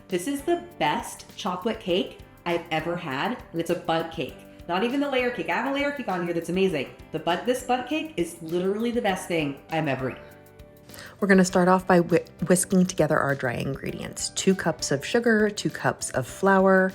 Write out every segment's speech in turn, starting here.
This is the best chocolate cake I've ever had, and it's a Bundt cake. Not even the layer cake. I have a layer cake on here that's amazing. This Bundt cake is literally the best thing I've ever eaten. We're going to start off by whisking together our dry ingredients. 2 cups of sugar, 2 cups of flour,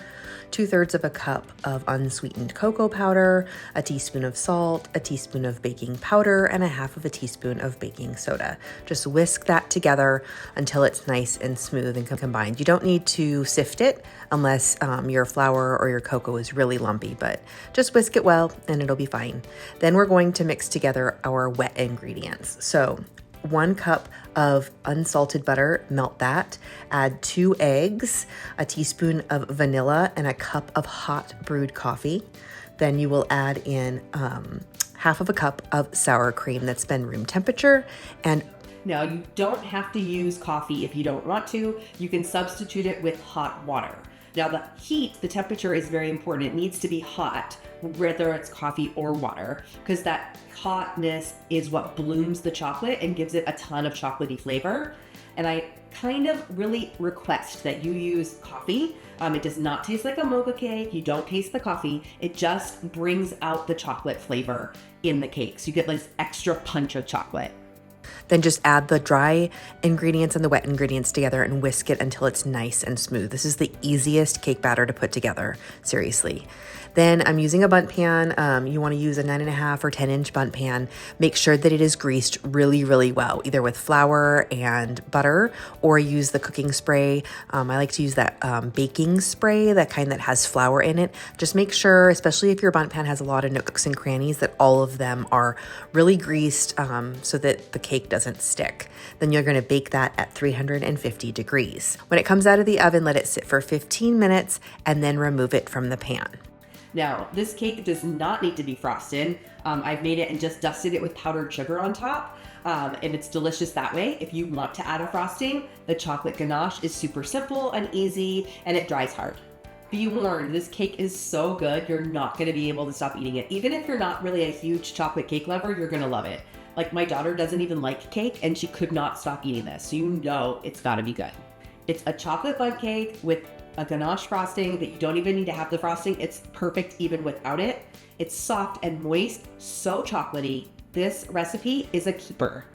2/3 of a cup of unsweetened cocoa powder, a teaspoon of salt, a teaspoon of baking powder, and 1/2 of a teaspoon of baking soda. Just whisk that together until it's nice and smooth and combined. You don't need to sift it unless your flour or your cocoa is really lumpy, but just whisk it well and it'll be fine. Then we're going to mix together our wet ingredients. So 1 cup of unsalted butter, melt that, add 2 eggs, a teaspoon of vanilla, and a cup of hot brewed coffee. Then you will add in 1/2 cup of sour cream that's been room temperature. And now, you don't have to use coffee if you don't want to. You can substitute it with hot water. Now, the temperature is very important. It needs to be hot, whether it's coffee or water, because that hotness is what blooms the chocolate and gives it a ton of chocolatey flavor. And I kind of really request that you use coffee. It does not taste like a mocha cake. You don't taste the coffee. It just brings out the chocolate flavor in the cake. So you get this extra punch of chocolate. Then just add the dry ingredients and the wet ingredients together and whisk it until it's nice and smooth. This is the easiest cake batter to put together, seriously. Then I'm using a Bundt pan. You want to use a 9.5 or 10-inch Bundt pan. Make sure that it is greased really, really well, either with flour and butter, or use the cooking spray. I like to use that baking spray, that kind that has flour in it. Just make sure, especially if your Bundt pan has a lot of nooks and crannies, that all of them are really greased so that the cake doesn't stick. Then you're going to bake that at 350 degrees. When it comes out of the oven, let it sit for 15 minutes and then remove it from the pan. Now, this cake does not need to be frosted. I've made it and just dusted it with powdered sugar on top, and it's delicious that way. If you want to add a frosting, the chocolate ganache is super simple and easy, and it dries hard. Be warned, this cake is so good, you're not going to be able to stop eating it. Even if you're not really a huge chocolate cake lover, you're going to love it. Like, my daughter doesn't even like cake, and she could not stop eating this, so you know it's got to be good. It's a chocolate Bundt cake with a ganache frosting that you don't even need to have the frosting. It's perfect even without it. It's soft and moist, so chocolatey. This recipe is a keeper.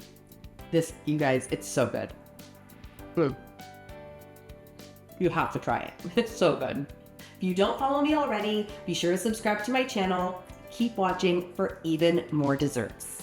You guys, it's so good. You have to try it. It's so good. If you don't follow me already, be sure to subscribe to my channel. Keep watching for even more desserts.